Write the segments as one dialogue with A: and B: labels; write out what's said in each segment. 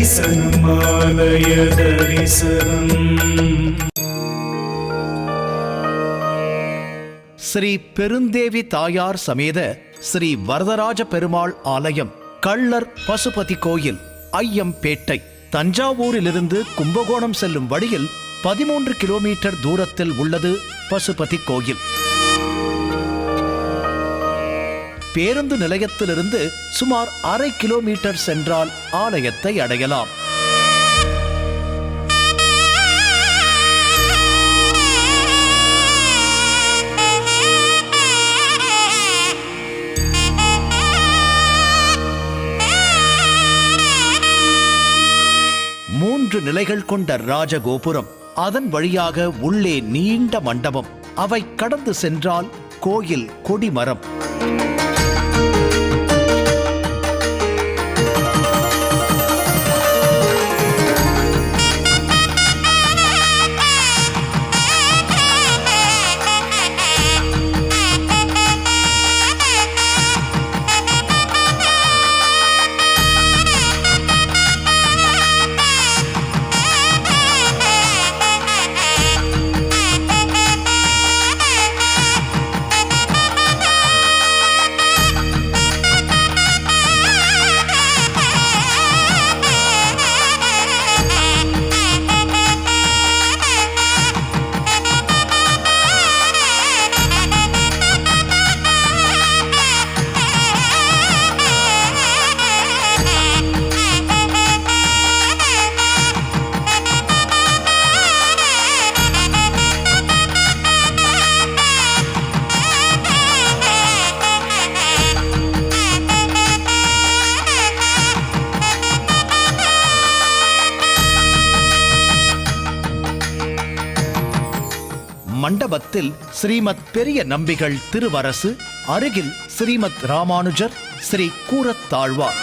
A: தரிசனமாலய தரிசனம்.
B: ஸ்ரீ பெருந்தேவி தாயார் சமேத ஸ்ரீ வரதராஜ பெருமாள் ஆலயம், கள்ளர் பசுபதி கோயில், ஐயம்பேட்டை. தஞ்சாவூரிலிருந்து கும்பகோணம் செல்லும் வழியில் 13 கிலோமீட்டர் தூரத்தில் உள்ளது பசுபதி கோயில். பேருந்து நிலையத்திலிருந்து சுமார் 1/2 கிலோமீட்டர் சென்றால் ஆலயத்தை அடையலாம். மூன்று நிலைகள் கொண்ட ராஜகோபுரம், அதன் வழியாக உள்ளே நீண்ட மண்டபம், அவை கடந்து சென்றால் கோயில் கொடிமரம். மண்டபத்தில் ஸ்ரீமத் பெரிய நம்பிகள் திருவரசு, அருகில் ஸ்ரீமத் ராமானுஜர், ஸ்ரீ கூரத்தாழ்வார்.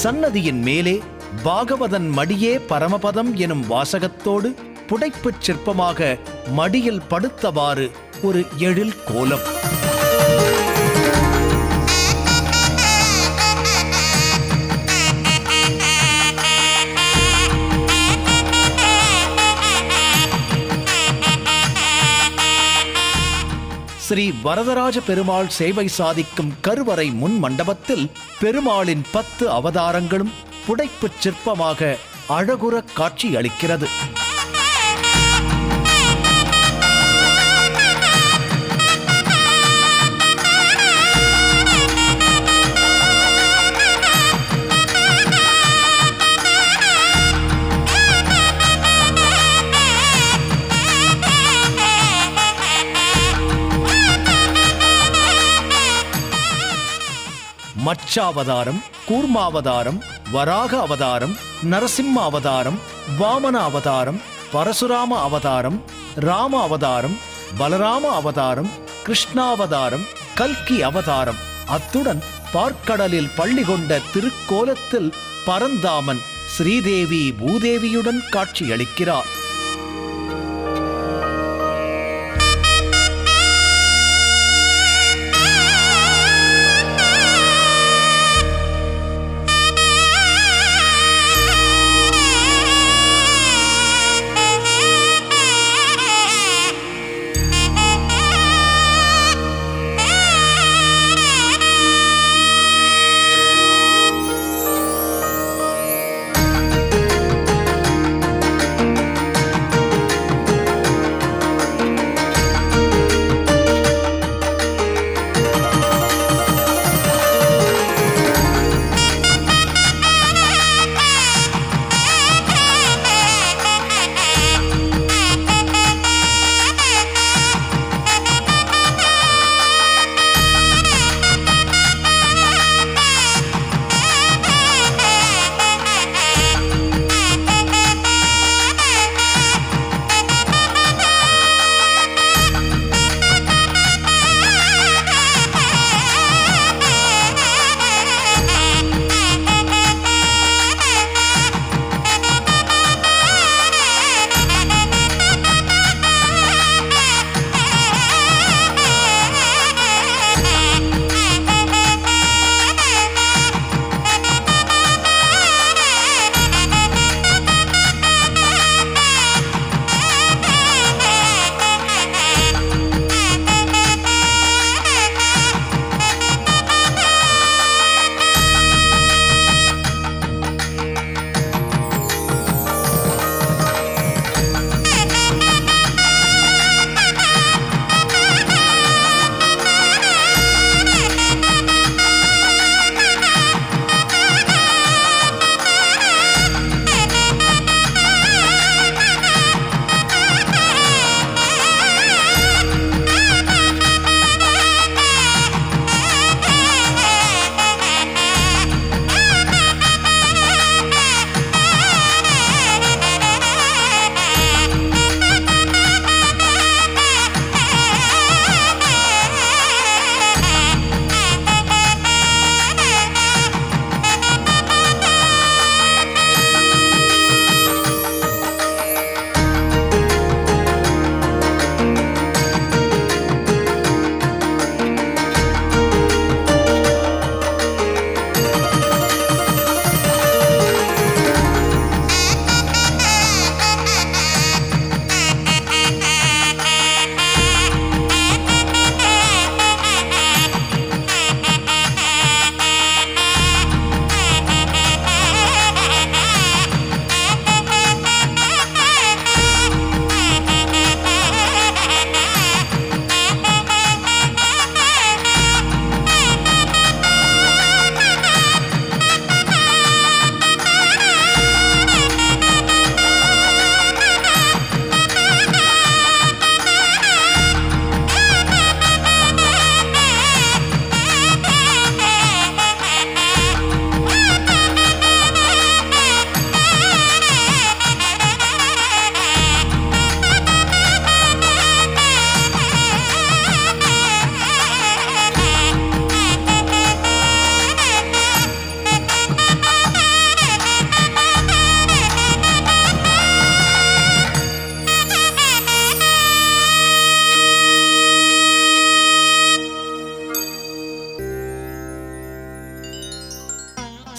B: சன்னதியின் மேலே பாகவதன் மடியே பரமபதம் எனும் வாசகத்தோடு புடைப்புச் சிற்பமாக மடியில் படுத்தவாறு ஒரு எழில் கோலம். ஸ்ரீ வரதராஜ பெருமாள் சேவை சாதிக்கும் கருவறை முன் மண்டபத்தில் பெருமாளின் 10 அவதாரங்களும் புடைப்புச் சிற்பமாக அழகுற காட்சி அளிக்கிறது. மச்சாவதாரம், கூர்மாவதாரம், வராக அவதாரம், நரசிம்ம அவதாரம், வாமன அவதாரம், பரசுராம அவதாரம், ராம அவதாரம், பலராம அவதாரம், கிருஷ்ணாவதாரம், கல்கி அவதாரம், அத்துடன் பார்க்கடலில் பள்ளி கொண்ட திருக்கோலத்தில் பரந்தாமன் ஸ்ரீதேவி பூதேவியுடன் காட்சியளிக்கிறார்.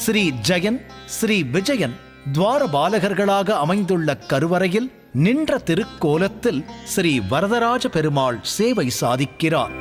B: ஸ்ரீ ஜெயன், ஸ்ரீ விஜயன் துவாரபாலகர்களாக அமைந்துள்ள கருவறையில் நின்ற திருக்கோலத்தில் ஸ்ரீ வரதராஜ பெருமாள் சேவை சாதிக்கிறார்.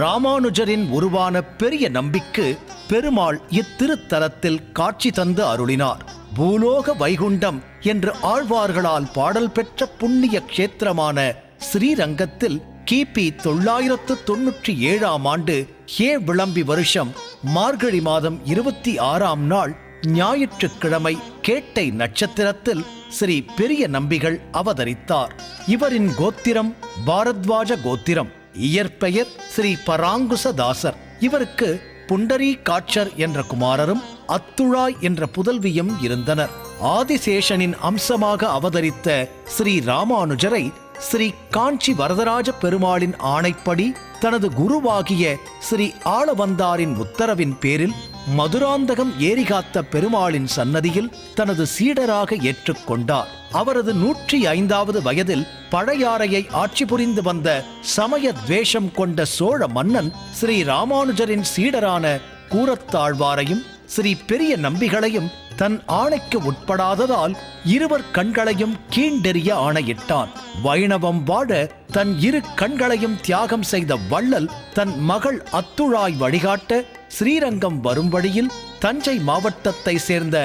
B: ராமானுஜரின் உருவான பெரிய நம்பிக்கு பெருமாள் இத்திருத்தலத்தில் காட்சி தந்து அருளினார். பூலோக வைகுண்டம் என்று ஆழ்வார்களால் பாடல் பெற்ற புண்ணிய க்ஷேத்திரமான ஸ்ரீரங்கத்தில் கிபி 997 ஆண்டு ஹே விளம்பி வருஷம் மார்கழி மாதம் 26ஆம் நாள் ஞாயிற்றுக்கிழமை கேட்டை நட்சத்திரத்தில் ஸ்ரீ பெரிய நம்பிகள் அவதரித்தார். இவரின் கோத்திரம் பாரத்வாஜ கோத்திரம். இயற்பெயர் ஸ்ரீ பராங்குசதாசர். இவருக்கு புண்டரீ காட்சர் என்ற குமாரரும் அத்துழாய் என்ற புதல்வியும் இருந்தனர். ஆதிசேஷனின் அம்சமாக அவதரித்த ஸ்ரீ ராமானுஜரை ஸ்ரீ காஞ்சி வரதராஜ பெருமாளின் ஆணைப்படி தனது குருவாகிய ஸ்ரீ ஆளவந்தாரின் உத்தரவின் பேரில் மதுராந்தகம் ஏரிகாத்த பெருமாளின் சன்னதியில் தனது சீடராக ஏற்றுக்கொண்டார். அவரது 105வது வயதில் பழையாறையை ஆட்சி புரிந்து வந்த சமய துவேஷம் கொண்ட சோழ மன்னன் ஸ்ரீ ராமானுஜரின் சீடரான கூரத்தாழ்வாரையும் ஸ்ரீ பெரிய நம்பிகளையும் தன் ஆணைக்கு உட்படாததால் இருவர் கண்களையும் கீண்டெறிய ஆணையிட்டான். வைணவம் வாழ தன் இரு கண்களையும் தியாகம் செய்த வள்ளல் தன் மகள் அத்துழாய் வழிகாட்ட ஸ்ரீரங்கம் வரும் வழியில் தஞ்சை மாவட்டத்தை சேர்ந்த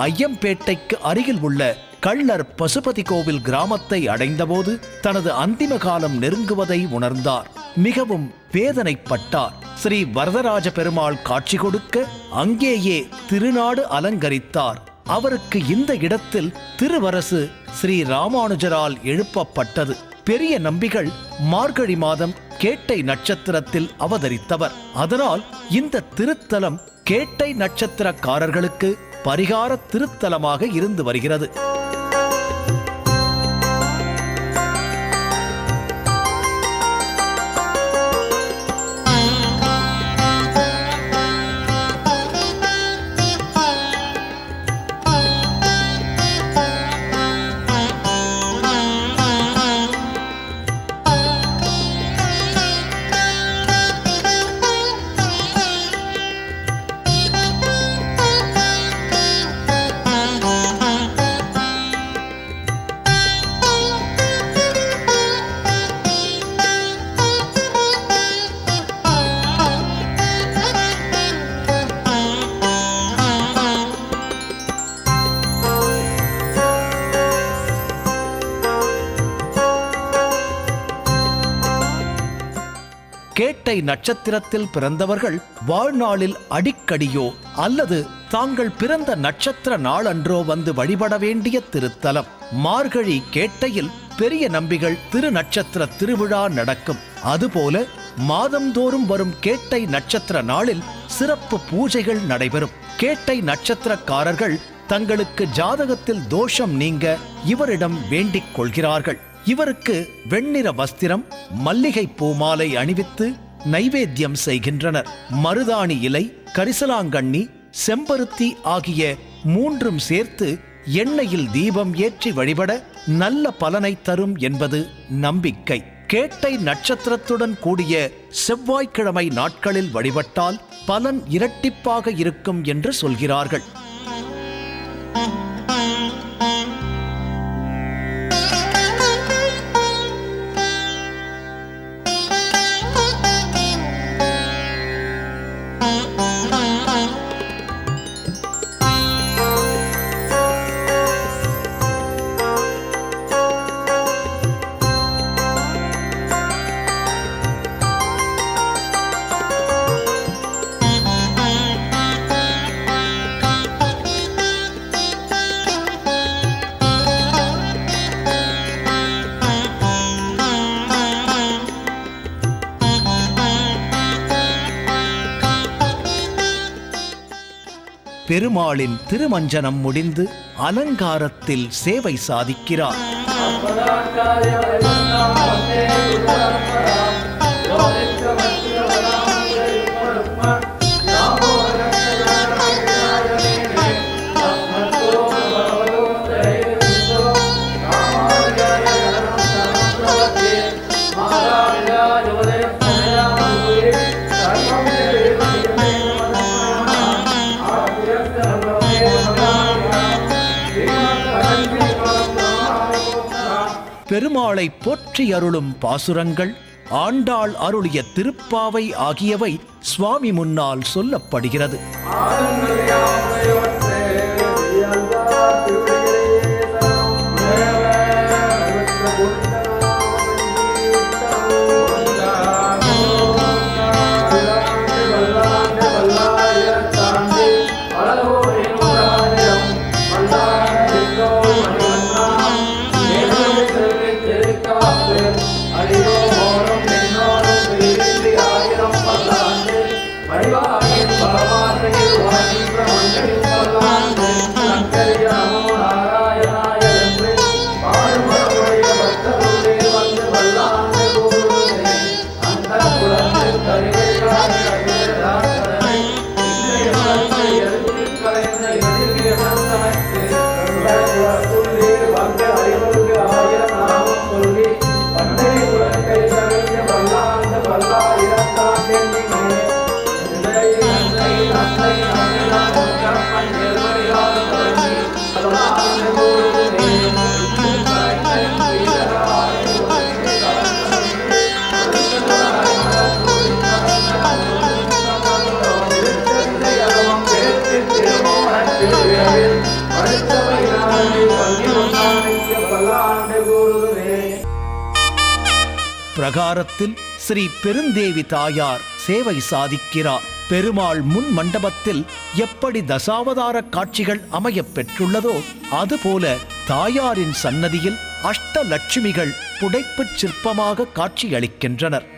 B: ஐயம்பேட்டைக்கு அருகில் உள்ள கள்ளர் பசுபதி கோவில் கிராமத்தை அடைந்தபோது தனது அந்திம காலம் நெருங்குவதை உணர்ந்தார். மிகவும் வேதனைப்பட்டார். ஸ்ரீ வரதராஜ பெருமாள் காட்சி கொடுக்க அங்கேயே திருநாடு அலங்கரித்தார். அவருக்கு இந்த இடத்தில் திருவரசு ஸ்ரீ ராமானுஜரால் எழுப்பப்பட்டது. பெரிய நம்பிகள் மார்கழி மாதம் கேட்டை நட்சத்திரத்தில் அவதரித்தவர். அதனால் இந்த திருத்தலம் கேட்டை நட்சத்திரக்காரர்களுக்கு பரிகார திருத்தலமாக இருந்து வருகிறது. கேட்டை நட்சத்திரத்தில் பிறந்தவர்கள் வாழ்நாளில் அடிக்கடியோ அல்லது தாங்கள் பிறந்த நட்சத்திர நாளன்றோ வந்து வழிபட வேண்டிய திருத்தலம். மார்கழி கேட்டையில் பெரிய நம்பிகள் திருநட்சத்திர திருவிழா நடக்கும். அதுபோல மாதந்தோறும் வரும் கேட்டை நட்சத்திர நாளில் சிறப்பு பூஜைகள் நடைபெறும். கேட்டை நட்சத்திரக்காரர்கள் தங்களுக்கு ஜாதகத்தில் தோஷம் நீங்க இவரிடம் வேண்டிக் கொள்கிறார்கள். இவருக்கு வெண்ணிற வஸ்திரம், மல்லிகை பூமாலை அணிவித்து நைவேத்தியம் செய்கின்றனர். மருதாணி இலை, கரிசலாங்கண்ணி, செம்பருத்தி ஆகிய 3ம் சேர்த்து எண்ணெயில் தீபம் ஏற்றி வழிபட நல்ல பலனை தரும் என்பது நம்பிக்கை. கேட்டை நட்சத்திரத்துடன் கூடிய செவ்வாய்க்கிழமை நாட்களில் வழிபட்டால் பலன் இரட்டிப்பாக இருக்கும் என்று சொல்கிறார்கள். பெருமாளின் திருமஞ்சனம் முடிந்து அலங்காரத்தில் சேவை சாதிக்கிறார். பெருமாளை போற்றி அருளும் பாசுரங்கள், ஆண்டாள் அருளிய திருப்பாவை ஆகியவை சுவாமி முன்னால் சொல்லப்படுகிறது. பிரகாரத்தில் ஸ்ரீ பெருந்தேவி தாயார் சேவை சாதிக்கிறார். பெருமாள் முன் மண்டபத்தில் எப்படி தசாவதார காட்சிகள் அமையப் பெற்றுள்ளதோ அதுபோல தாயாரின் சன்னதியில் அஷ்டலட்சுமிகள் புடைப்புச் சிற்பமாக காட்சியளிக்கின்றனர்.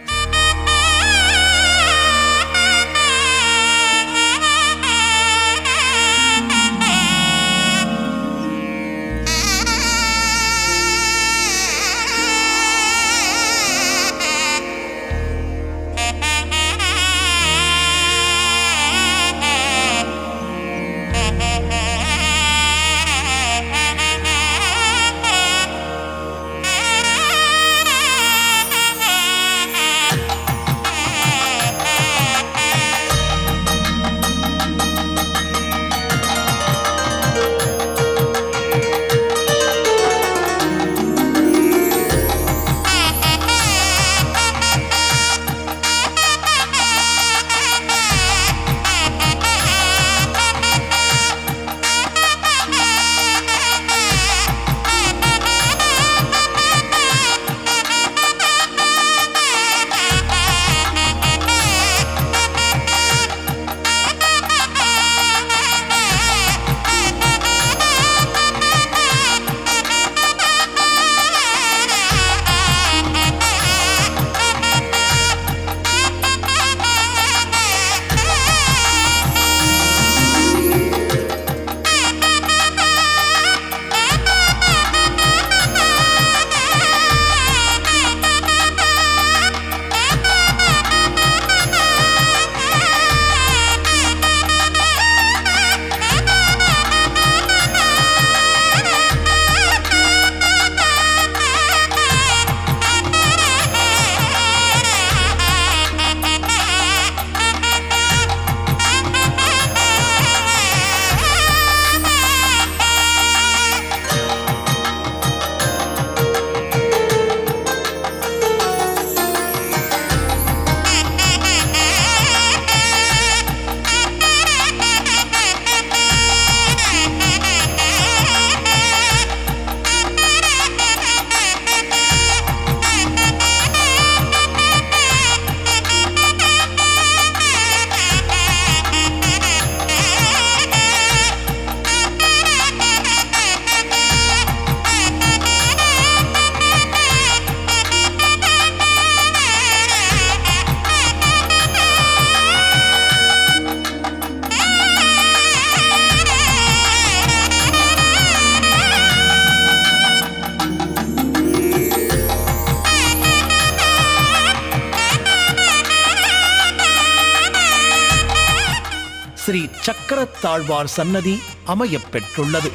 B: ஸ்ரீ சக்கரத்தாழ்வார் சன்னதி அமையப் பெற்றுள்ளது.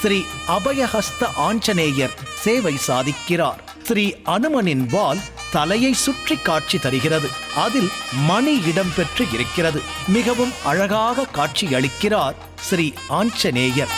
B: ஸ்ரீ அபயஹஸ்த ஆஞ்சநேயர் சேவை சாதிக்கிறார். ஸ்ரீ அனுமனின் வால் தலையை சுற்றி காட்சி தருகிறது. அதில் மணி இடம்பெற்று இருக்கிறது. மிகவும் அழகாக காட்சி அளிக்கிறார் ஸ்ரீ ஆஞ்சநேயர்.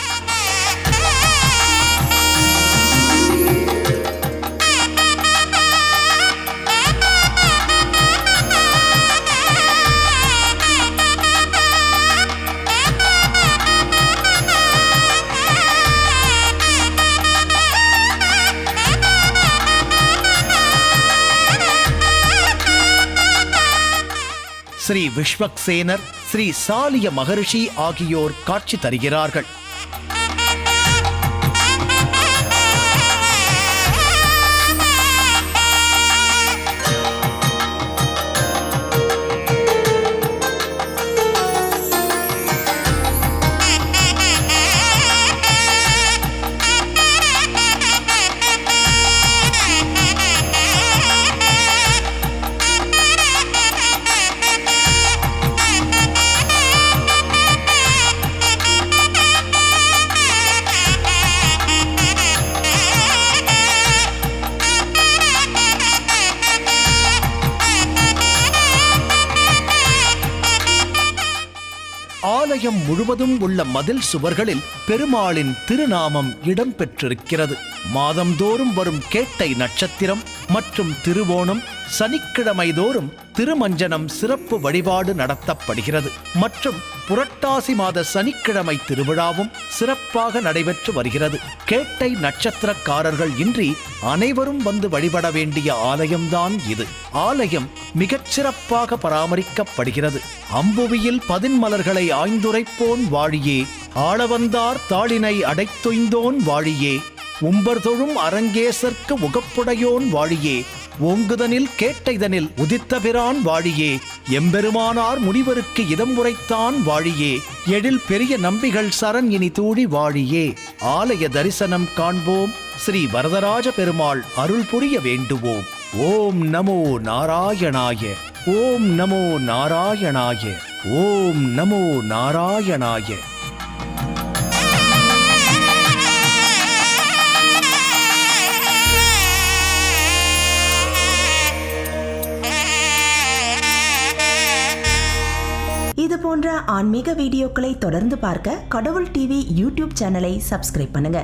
B: ஸ்ரீ விஸ்வக்சேனர், ஸ்ரீ சாலிய மகரிஷி ஆகியோர் காட்சி தருகிறார்கள். ஆலயம் முழுவதும் உள்ள மதில் சுவர்களில் பெருமாளின் திருநாமம் இடம்பெற்றிருக்கிறது. மாதந்தோறும் வரும் கேட்டை நட்சத்திரம் மற்றும் திருவோணம், சனிக்கிழமை தோறும் திருமஞ்சனம் சிறப்பு வழிபாடு நடத்தப்படுகிறது. மற்றும் புரட்டாசி மாத சனிக்கிழமை திருவிழாவும் சிறப்பாக நடைபெற்று வருகிறது. கேட்டை நட்சத்திரக்காரர்கள் இன்றி அனைவரும் வந்து வழிபட வேண்டிய ஆலயம்தான் இது. ஆலயம் மிகச் சிறப்பாக பராமரிக்கப்படுகிறது. அம்புவியில் பதின்மலர்களை ஆய்ந்துரைப்போன் வாழியே, ஆளவந்தார் தாளினை அடைத்தொய்ந்தோன் வாழியே, உம்பர்தொழும் அரங்கேசர்க்கு உகப்புடையோன் வாழியே, ஓங்குதனில் கேட்டைதனில் உதித்தபிரான் வாழியே, எம்பெருமானார் முனிவருக்கு இதம் உரைத்தான் வாழியே, எழில் பெரிய நம்பிகள் சரண் இனி தூடி வாழியே. ஆலய தரிசனம் காண்போம். ஸ்ரீ வரதராஜ பெருமாள் அருள் புரிய வேண்டுவோம். ஓம் நமோ நாராயணாய, ஓம் நமோ நாராயணாய, ஓம் நமோ நாராயணாய.
A: இது போன்ற ஆன்மீக வீடியோக்களை தொடர்ந்து பார்க்க கடவுள் டிவி யூடியூப் சேனலை சப்ஸ்கிரைப் பண்ணுங்க.